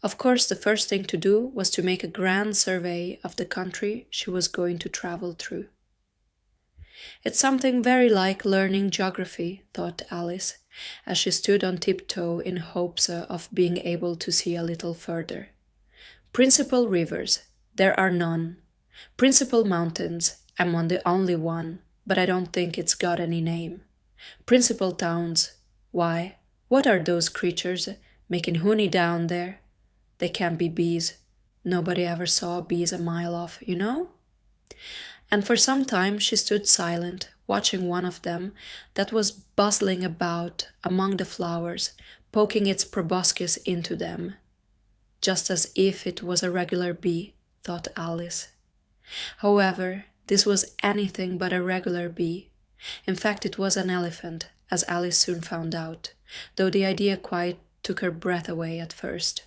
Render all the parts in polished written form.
Of course, the first thing to do was to make a grand survey of the country she was going to travel through. It's something very like learning geography, thought Alice, as she stood on tiptoe in hopes of being able to see a little further. Principal rivers, there are none. Principal mountains, I'm on the only one, but I don't think it's got any name. Principal towns, why, what are those creatures making honey down there? They can't be bees. Nobody ever saw bees a mile off, you know? And for some time she stood silent, watching one of them that was bustling about among the flowers, poking its proboscis into them. Just as if it was a regular bee, thought Alice. However, this was anything but a regular bee. In fact, it was an elephant, as Alice soon found out, though the idea quite took her breath away at first.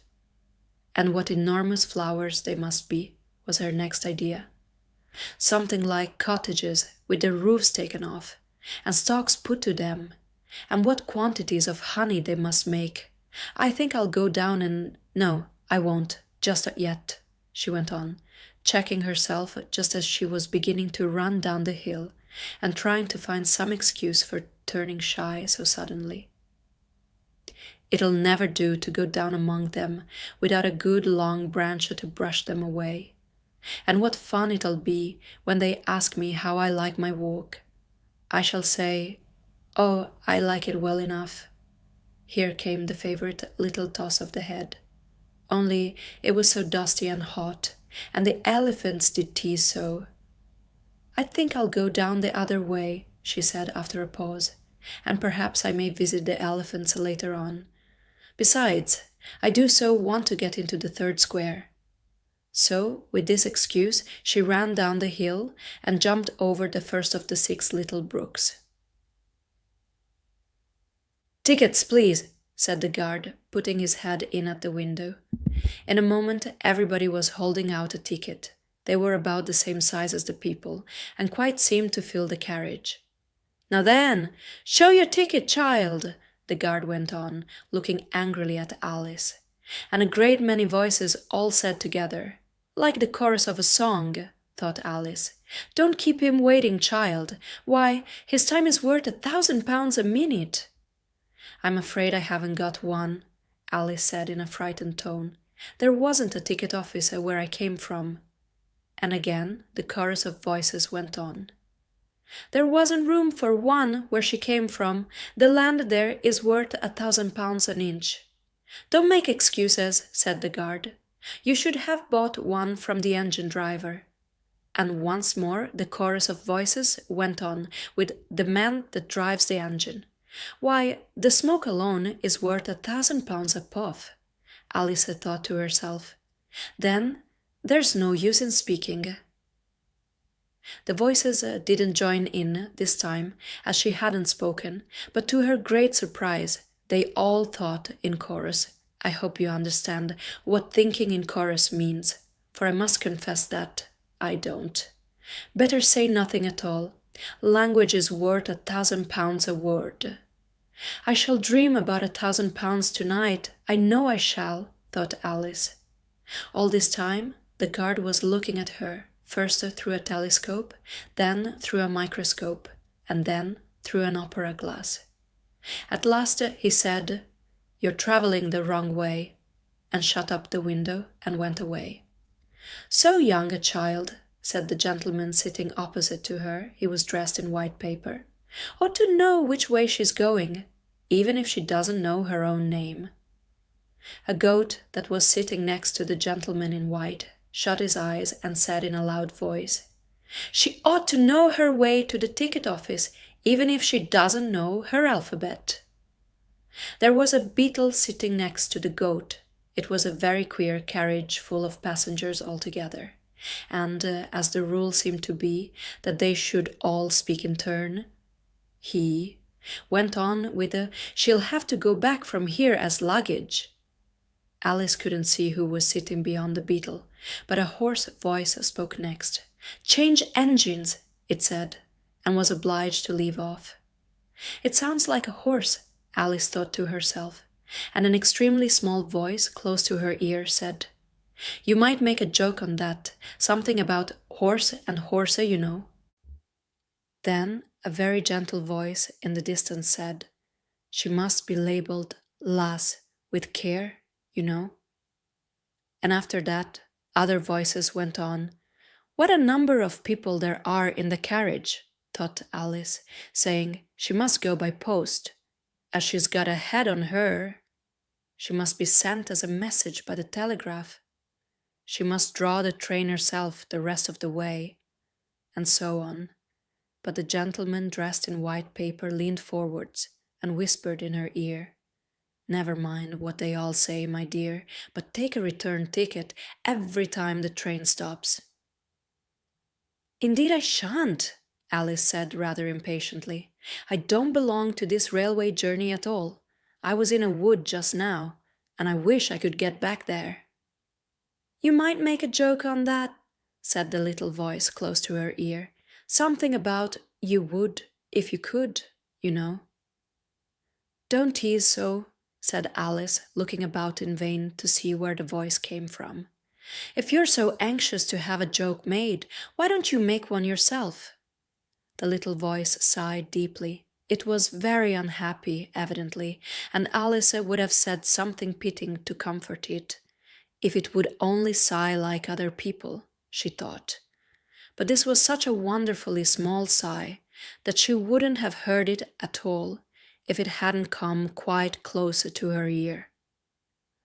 And what enormous flowers they must be, was her next idea. Something like cottages with their roofs taken off, and stalks put to them, and what quantities of honey they must make. I think I'll go down and— No, I won't, just yet, she went on, checking herself just as she was beginning to run down the hill and trying to find some excuse for turning shy so suddenly. It'll never do to go down among them without a good long branch to brush them away. And what fun it'll be when they ask me how I like my walk. I shall say, "Oh, I like it well enough." Here came the favorite little toss of the head. Only it was so dusty and hot, and the elephants did tease so. "I think I'll go down the other way," she said after a pause, "and perhaps I may visit the elephants later on. Besides, I do so want to get into the third square." So, with this excuse, she ran down the hill and jumped over the first of the 6 little brooks. "Tickets, please," said the guard, putting his head in at the window. In a moment, everybody was holding out a ticket. They were about the same size as the people, and quite seemed to fill the carriage. "Now then, show your ticket, child," the guard went on, looking angrily at Alice. And a great many voices all said together, "Like the chorus of a song," thought Alice. "Don't keep him waiting, child. Why, his time is worth £1,000 a minute." "I'm afraid I haven't got one," Alice said in a frightened tone. "There wasn't a ticket office where I came from." And again the chorus of voices went on. "There wasn't room for one where she came from. The land there is worth £1,000 an inch." "Don't make excuses," said the guard. "You should have bought one from the engine driver." And once more the chorus of voices went on with "the man that drives the engine." "Why, the smoke alone is worth £1,000 a puff," Alice had thought to herself. "Then there's no use in speaking." The voices didn't join in this time, as she hadn't spoken, but to her great surprise, they all thought in chorus. I hope you understand what thinking in chorus means, for I must confess that I don't. Better say nothing at all. Language is worth £1,000 a word. "I shall dream about £1,000 tonight, I know I shall," thought Alice. All this time, the guard was looking at her, first through a telescope, then through a microscope, and then through an opera glass. At last he said, "You're travelling the wrong way," and shut up the window and went away. "So young a child," said the gentleman sitting opposite to her, he was dressed in white paper, "ought to know which way she's going, even if she doesn't know her own name." A goat that was sitting next to the gentleman in white shut his eyes and said in a loud voice, "She ought to know her way to the ticket office, even if she doesn't know her alphabet." There was a beetle sitting next to the goat. It was a very queer carriage full of passengers altogether, and as the rule seemed to be that they should all speak in turn, he went on with a "She'll have to go back from here as luggage." Alice couldn't see who was sitting beyond the beetle, but a hoarse voice spoke next. "Change engines," it said, and was obliged to leave off. "It sounds like a horse," Alice thought to herself, and an extremely small voice close to her ear said, "You might make a joke on that, something about horse and horse, you know." Then a very gentle voice in the distance said, "She must be labeled Lass with care, you know." And after that, other voices went on. "What a number of people there are in the carriage," thought Alice, saying, "She must go by post. As she's got a head on her, she must be sent as a message by the telegraph. She must draw the train herself the rest of the way," and so on. But the gentleman dressed in white paper leaned forwards and whispered in her ear, "Never mind what they all say, my dear, but take a return ticket every time the train stops." "Indeed I shan't," Alice said rather impatiently. "I don't belong to this railway journey at all. I was in a wood just now, and I wish I could get back there." "You might make a joke on that," said the little voice close to her ear. "Something about you would, if you could, you know." "Don't tease so," said Alice, looking about in vain to see where the voice came from. "If you're so anxious to have a joke made, why don't you make one yourself?" The little voice sighed deeply. It was very unhappy, evidently, and Alice would have said something pitying to comfort it, if it would only sigh like other people, she thought. But this was such a wonderfully small sigh that she wouldn't have heard it at all if it hadn't come quite closer to her ear.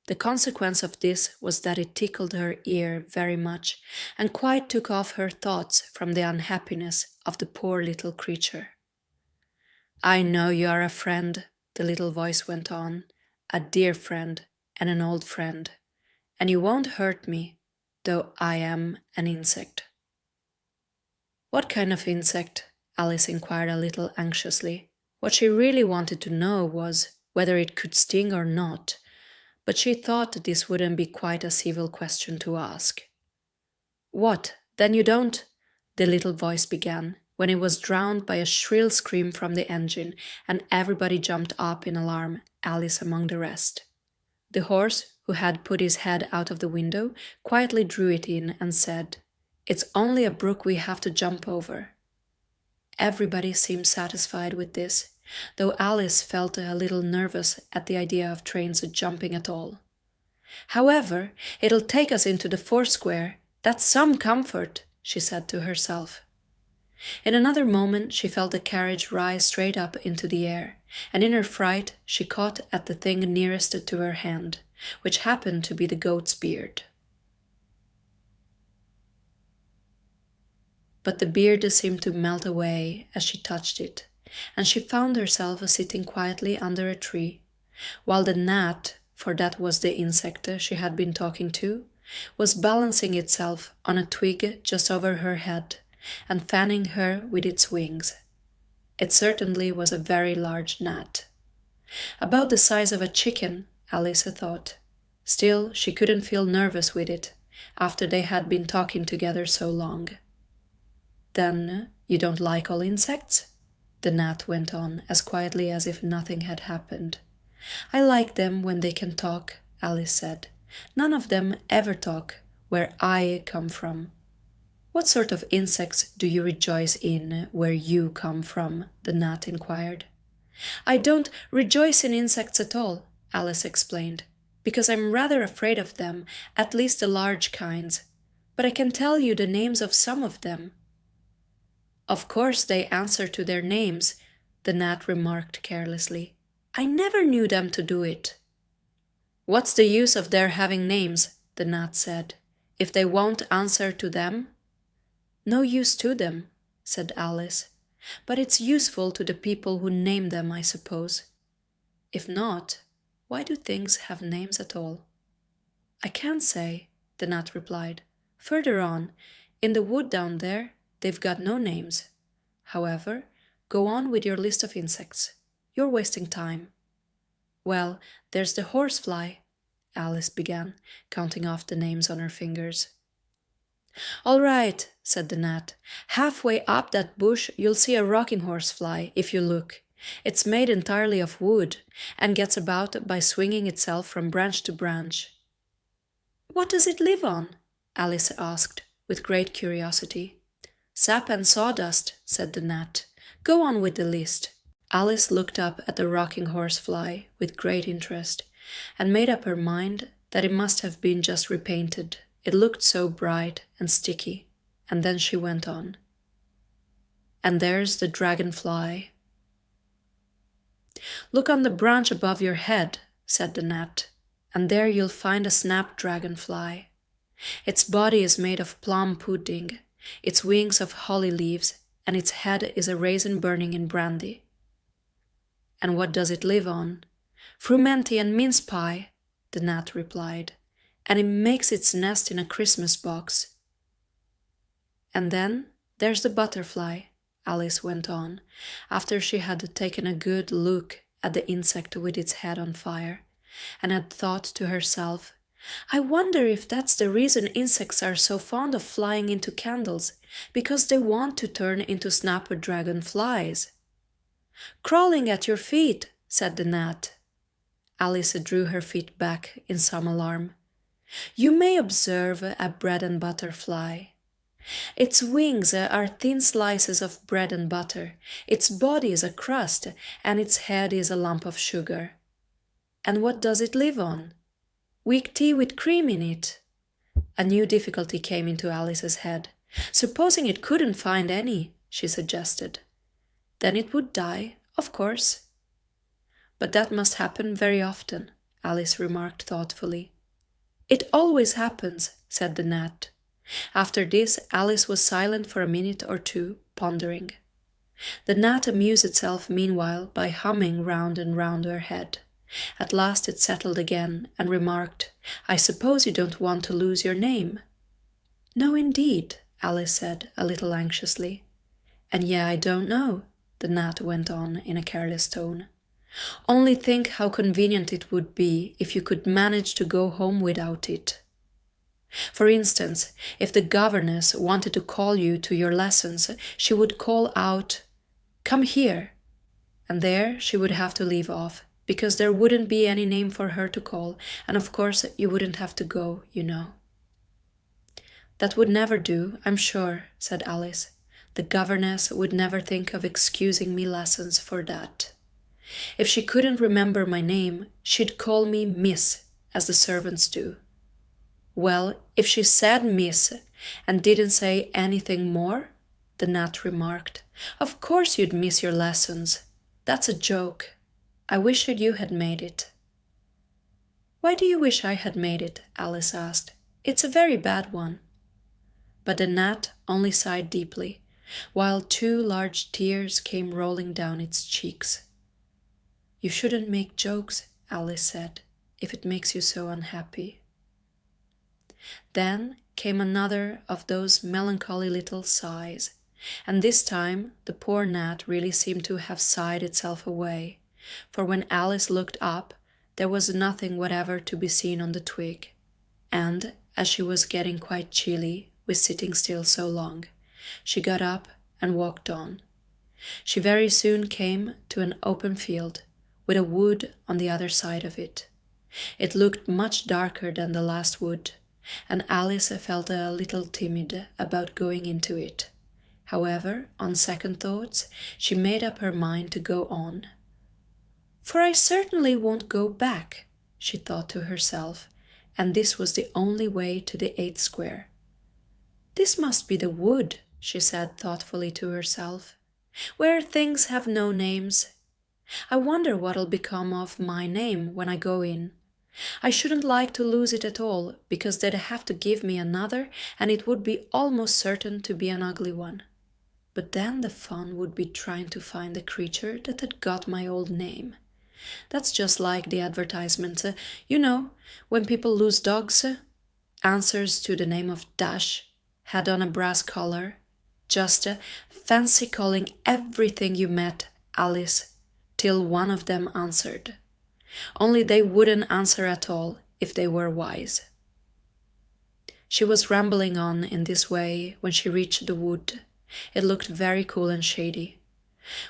The consequence of this was that it tickled her ear very much and quite took off her thoughts from the unhappiness of the poor little creature. "I know you are a friend," the little voice went on, "a dear friend and an old friend, and you won't hurt me, though I am an insect." "What kind of insect?" Alice inquired a little anxiously. What she really wanted to know was whether it could sting or not, but she thought this wouldn't be quite a civil question to ask. "What, then you don't—" the little voice began, when it was drowned by a shrill scream from the engine, and everybody jumped up in alarm, Alice among the rest. The horse, who had put his head out of the window, quietly drew it in and said, "It's only a brook we have to jump over." Everybody seemed satisfied with this, though Alice felt a little nervous at the idea of trains jumping at all. "However, it'll take us into the Foursquare. That's some comfort," she said to herself. In another moment she felt the carriage rise straight up into the air, and in her fright she caught at the thing nearest to her hand, which happened to be the goat's beard. But the beard seemed to melt away as she touched it, and she found herself sitting quietly under a tree, while the gnat, for that was the insect she had been talking to, was balancing itself on a twig just over her head and fanning her with its wings. It certainly was a very large gnat. About the size of a chicken, Alice thought. Still, she couldn't feel nervous with it, after they had been talking together so long. "Then you don't like all insects?" the gnat went on, as quietly as if nothing had happened. "I like them when they can talk," Alice said. "None of them ever talk, where I come from." "What sort of insects do you rejoice in where you come from?" the gnat inquired. "I don't rejoice in insects at all," Alice explained, "because I'm rather afraid of them, at least the large kinds. But I can tell you the names of some of them." "Of course they answer to their names," the gnat remarked carelessly. "I never knew them to do it." "What's the use of their having names," the gnat said, "if they won't answer to them?" "No use to them," said Alice, "but it's useful to the people who name them, I suppose. If not, why do things have names at all?" "I can't say," the gnat replied. "Further on, in the wood down there, they've got no names. However, go on with your list of insects. You're wasting time." "Well, there's the horsefly," Alice began, counting off the names on her fingers. "All right," said the gnat. "Halfway up that bush you'll see a rocking horsefly, if you look. It's made entirely of wood and gets about by swinging itself from branch to branch. What does it live on? Alice asked, with great curiosity. Sap and sawdust, said the gnat. Go on with the list. Alice looked up at the rocking horsefly with great interest, and made up her mind that it must have been just repainted. It looked so bright and sticky, and then she went on. And there's the dragonfly. Look on the branch above your head, said the gnat, and there you'll find a snapdragonfly. Its body is made of plum pudding, its wings of holly leaves, and its head is a raisin burning in brandy. And what does it live on? Frumenty and mince pie, the gnat replied, and it makes its nest in a Christmas box. And then there's the butterfly, Alice went on, after she had taken a good look at the insect with its head on fire, and had thought to herself, I wonder if that's the reason insects are so fond of flying into candles, because they want to turn into snapdragon flies. Crawling at your feet, said the gnat. Alice drew her feet back in some alarm. You may observe a bread and butter fly. Its wings are thin slices of bread and butter, its body is a crust, and its head is a lump of sugar. And what does it live on? Weak tea with cream in it. A new difficulty came into Alice's head. Supposing it couldn't find any, she suggested. Then it would die, of course. But that must happen very often, Alice remarked thoughtfully. It always happens, said the gnat. After this, Alice was silent for a minute or two, pondering. The gnat amused itself meanwhile by humming round and round her head. At last it settled again and remarked, I suppose you don't want to lose your name? No, indeed, Alice said, a little anxiously. And yeah, I don't know, the gnat went on in a careless tone. Only think how convenient it would be if you could manage to go home without it. For instance, if the governess wanted to call you to your lessons, she would call out, Come here, and there she would have to leave off, because there wouldn't be any name for her to call, and of course you wouldn't have to go, you know. That would never do, I'm sure, said Alice. The governess would never think of excusing me lessons for that. If she couldn't remember my name, she'd call me Miss, as the servants do. Well, if she said Miss and didn't say anything more, the gnat remarked, of course you'd miss your lessons. That's a joke. I wish you had made it. Why do you wish I had made it? Alice asked. It's a very bad one. But the gnat only sighed deeply, while 2 large tears came rolling down its cheeks. You shouldn't make jokes, Alice said, if it makes you so unhappy. Then came another of those melancholy little sighs, and this time the poor gnat really seemed to have sighed itself away, for when Alice looked up, there was nothing whatever to be seen on the twig, and, as she was getting quite chilly with sitting still so long, she got up and walked on. She very soon came to an open field, with a wood on the other side of it. It looked much darker than the last wood, and Alice felt a little timid about going into it. However, on second thoughts, she made up her mind to go on. For I certainly won't go back, she thought to herself, and this was the only way to the 8th square. This must be the wood, she said thoughtfully to herself, where things have no names. I wonder what'll become of my name when I go in. I shouldn't like to lose it at all, because they'd have to give me another, and it would be almost certain to be an ugly one. But then the fun would be trying to find the creature that had got my old name. That's just like the advertisements, you know, when people lose dogs. Answers to the name of Dash, had on a brass collar. Just fancy calling everything you met Alice, till one of them answered. Only they wouldn't answer at all if they were wise. She was rambling on in this way when she reached the wood. It looked very cool and shady.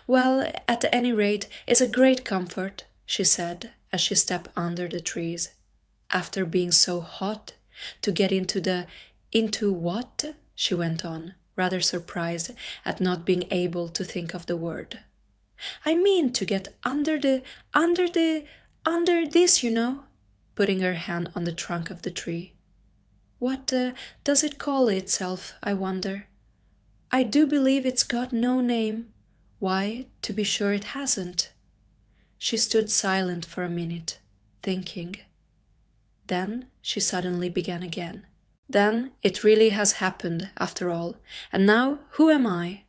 Well, at any rate, it's a great comfort, she said as she stepped under the trees. After being so hot, to get into what? She went on, rather surprised at not being able to think of the word. I mean to get under this, putting her hand on the trunk of the tree. What does it call itself, I wonder? I do believe it's got no name. Why, to be sure it hasn't. She stood silent for a minute, thinking. Then she suddenly began again. Then it really has happened, after all, and now who am I?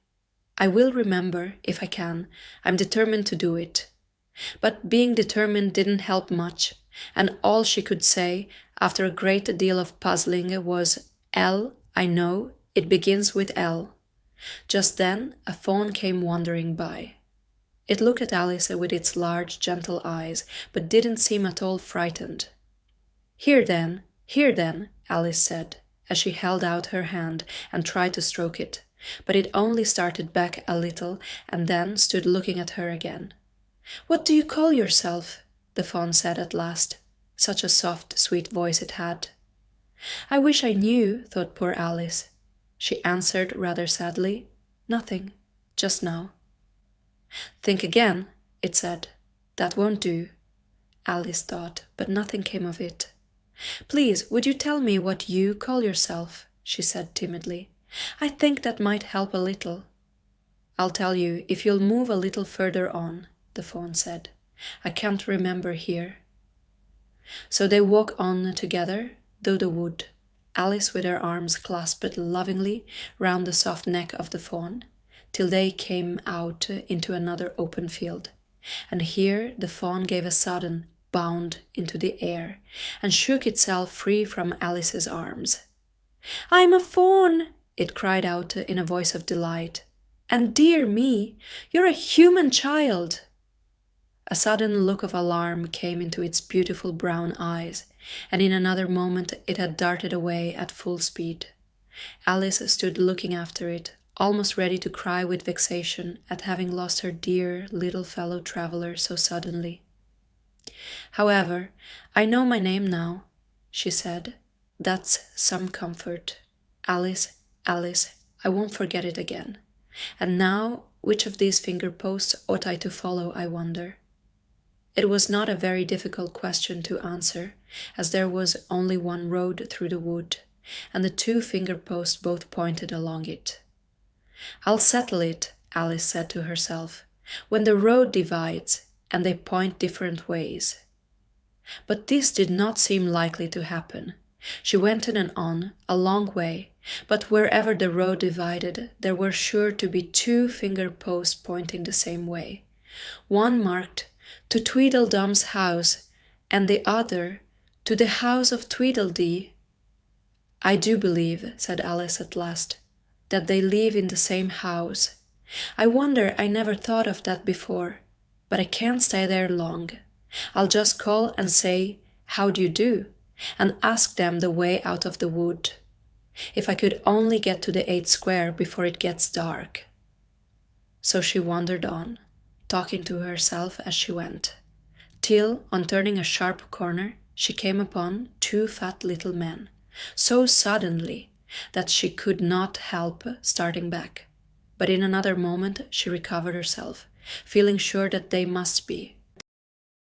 I will remember, if I can. I'm determined to do it. But being determined didn't help much, and all she could say, after a great deal of puzzling, was, L, I know, it begins with L. Just then a fawn came wandering by. It looked at Alice with its large, gentle eyes, but didn't seem at all frightened. Here then, Alice said, as she held out her hand and tried to stroke it, but it only started back a little and then stood looking at her again. What do you call yourself? The fawn said at last. Such a soft, sweet voice it had. I wish I knew, thought poor Alice. She answered rather sadly, Nothing, just now. Think again, it said. That won't do. Alice thought, but nothing came of it. Please, would you tell me what you call yourself? She said timidly. I think that might help a little. I'll tell you if you'll move a little further on, the fawn said. I can't remember here. So they walked on together through the wood, Alice with her arms clasped lovingly round the soft neck of the fawn, till they came out into another open field. And here the fawn gave a sudden bound into the air and shook itself free from Alice's arms. I'm a fawn, it cried out in a voice of delight. And dear me, you're a human child. A sudden look of alarm came into its beautiful brown eyes, and in another moment it had darted away at full speed. Alice stood looking after it, almost ready to cry with vexation at having lost her dear little fellow traveller so suddenly. However, I know my name now, she said. That's some comfort. Alice, Alice, I won't forget it again. And now, which of these finger posts ought I to follow, I wonder? It was not a very difficult question to answer, as there was only one road through the wood, and the 2 finger posts both pointed along it. I'll settle it, Alice said to herself, when the road divides, and they point different ways. But this did not seem likely to happen. She went on, a long way, but wherever the road divided, there were sure to be 2 finger posts pointing the same way. One marked, to Tweedledum's house, and the other, to the house of Tweedledee. I do believe, said Alice at last, that they live in the same house. I wonder I never thought of that before, but I can't stay there long. I'll just call and say, how do you do, and ask them the way out of the wood. If I could only get to the 8 Square before it gets dark. So she wandered on, talking to herself as she went, till, on turning a sharp corner, she came upon 2 fat little men, so suddenly that she could not help starting back. But in another moment she recovered herself, feeling sure that they must be,